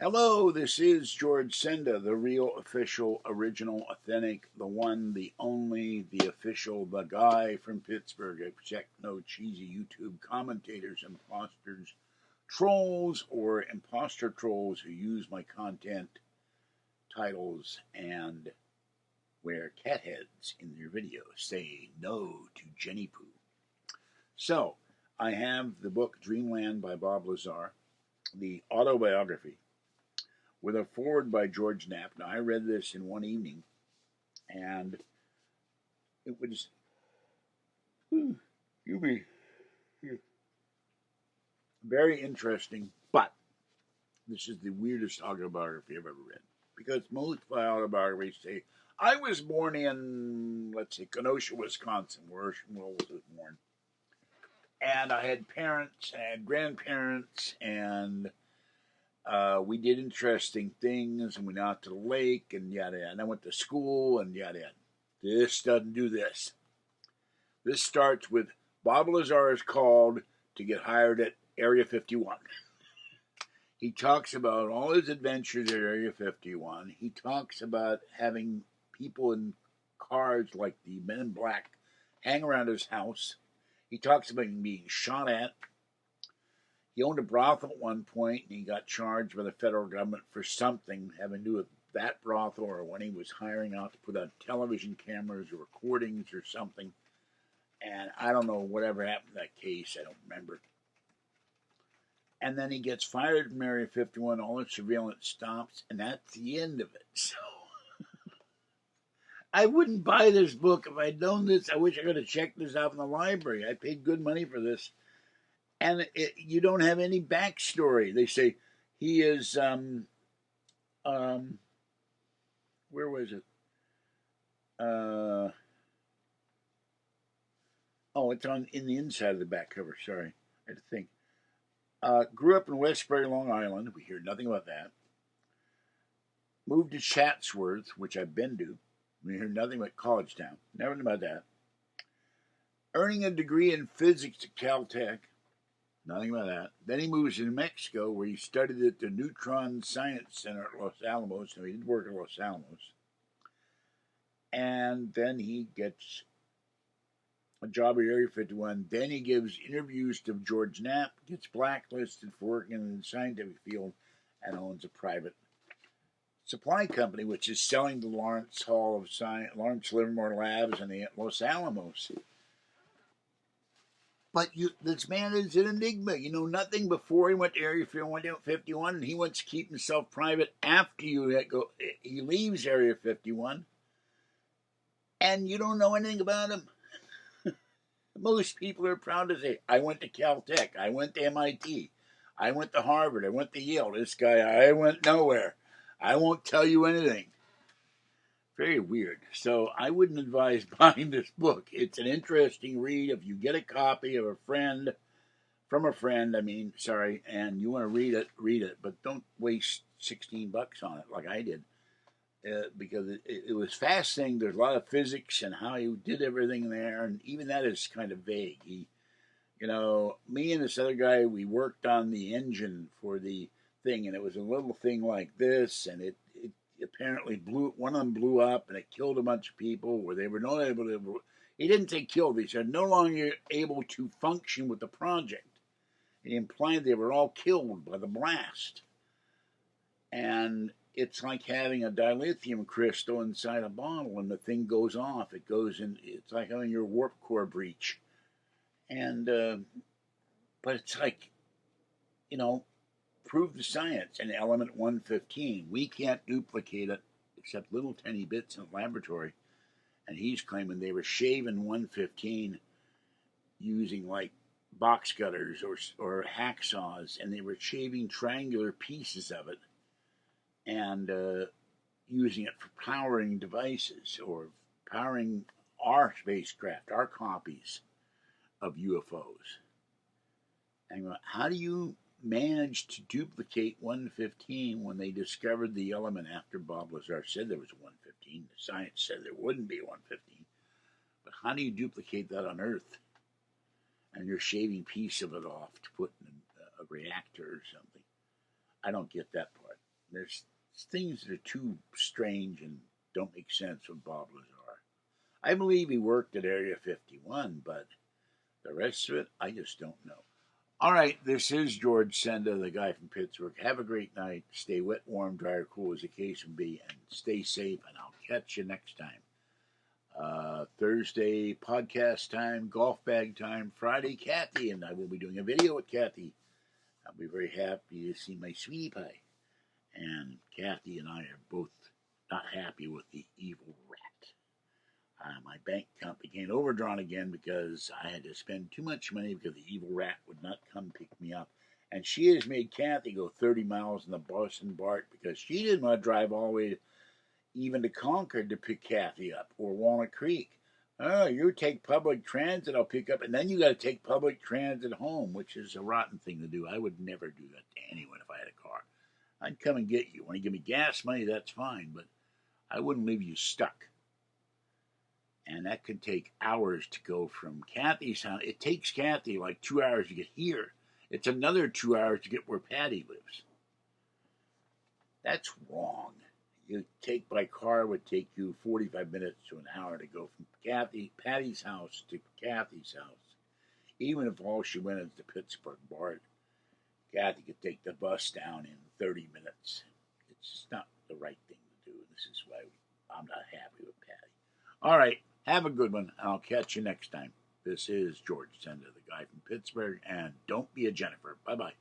Hello, this is George Senda, the real, official, original, authentic, the one, the only, the official, the guy from Pittsburgh. Check no cheesy YouTube commentators, imposters, trolls, or imposter trolls who use my content, titles, and wear cat heads in their videos. Say no to Jenny Poo. So, I have the book Dreamland by Bob Lazar, the Autobiography, with a foreword by George Knapp. Now, I read this in one evening, and it was very interesting, but this is the weirdest autobiography I've ever read. Because most autobiographies say, I was born in, let's say, Kenosha, Wisconsin, where Schmuel was born. And I had parents, I had grandparents, and we did interesting things, and we went out to the lake, and yada yada. And I went to school, and yada yada. This doesn't do this. This starts with Bob Lazar is called to get hired at Area 51. He talks about all his adventures at Area 51. He talks about having people in cars like the Men in Black hang around his house. He talks about being shot at. He owned a brothel at one point, and he got charged by the federal government for something having to do with that brothel, or when he was hiring out to put on television cameras or recordings or something. And I don't know whatever happened to that case. I don't remember. And then he gets fired from Area 51. All the surveillance stops, and that's the end of it. So I wouldn't buy this book if I'd known this. I wish I could have checked this out in the library. I paid good money for this. And you don't have any backstory. They say he is, where was it? It's in the inside of the back cover. Sorry, I had to think. Grew up in Westbury, Long Island. We hear nothing about that. Moved to Chatsworth, which I've been to. We hear nothing about College Town. Never knew about that. Earning a degree in physics at Caltech. Nothing about that. Then he moves to New Mexico, where he studied at the Neutron Science Center at Los Alamos. So he did work at Los Alamos. And then he gets a job at Area 51. Then he gives interviews to George Knapp, gets blacklisted for working in the scientific field, and owns a private supply company, which is selling to Lawrence Hall of Science, Lawrence Livermore Labs, and the Los Alamos. But this man is an enigma. You know nothing before he went to Area 51, and he wants to keep himself private after he leaves Area 51, and you don't know anything about him. Most people are proud to say, I went to Caltech, I went to MIT, I went to Harvard, I went to Yale. This guy, I went nowhere. I won't tell you anything. Very weird. So I wouldn't advise buying this book. It's an interesting read. If you get a copy of from a friend, and you want to read it. But don't waste $16 on it like I did. Because it was fascinating. There's a lot of physics and how he did everything there. And even that is kind of vague. Me and this other guy, we worked on the engine for the thing. And it was a little thing like this. And it apparently one of them blew up, and it killed a bunch of people where they were not able to. He didn't say killed. He said no longer able to function with the project. He implied they were all killed by the blast. And it's like having a dilithium crystal inside a bottle, and the thing goes off. It goes in. It's like having your warp core breach. And but it's like, prove the science in element 115. We can't duplicate it except little tiny bits in the laboratory. And he's claiming they were shaving 115 using like box cutters or hacksaws, and they were shaving triangular pieces of it and using it for powering devices or powering our spacecraft, our copies of UFOs. And how do you managed to duplicate 115 when they discovered the element after Bob Lazar said there was 115. The science said there wouldn't be 115. But how do you duplicate that on Earth? And you're shaving a piece of it off to put in a reactor or something. I don't get that part. There's things that are too strange and don't make sense with Bob Lazar. I believe he worked at Area 51, but the rest of it, I just don't know. All right, this is George Senda, the guy from Pittsburgh. Have a great night. Stay wet, warm, dry, or cool as the case may be, and stay safe, and I'll catch you next time. Thursday, podcast time, golf bag time. Friday, Kathy, and I will be doing a video with Kathy. I'll be very happy to see my sweetie pie. And Kathy and I are both not happy with the evil rat. My bank account became overdrawn again because I had to spend too much money because the evil rat would not come pick me up. And she has made Kathy go 30 miles in the bus and BART because she didn't want to drive all the way even to Concord to pick Kathy up, or Walnut Creek. Oh, you take public transit, I'll pick up, and then you got to take public transit home, which is a rotten thing to do. I would never do that to anyone if I had a car. I'd come and get you. Want to give me gas money, that's fine, but I wouldn't leave you stuck. And that could take hours to go from Kathy's house. It takes Kathy like 2 hours to get here. It's another 2 hours to get where Patty lives. That's wrong. You take by car would take you 45 minutes to an hour to go from Patty's house to Kathy's house. Even if all she went is to Pittsburgh BART, Kathy could take the bus down in 30 minutes. It's just not the right thing to do. This is why I'm not happy with Patty. All right, have a good one, and I'll catch you next time. This is George Senda, the guy from Pittsburgh, and don't be a Jennifer. Bye-bye.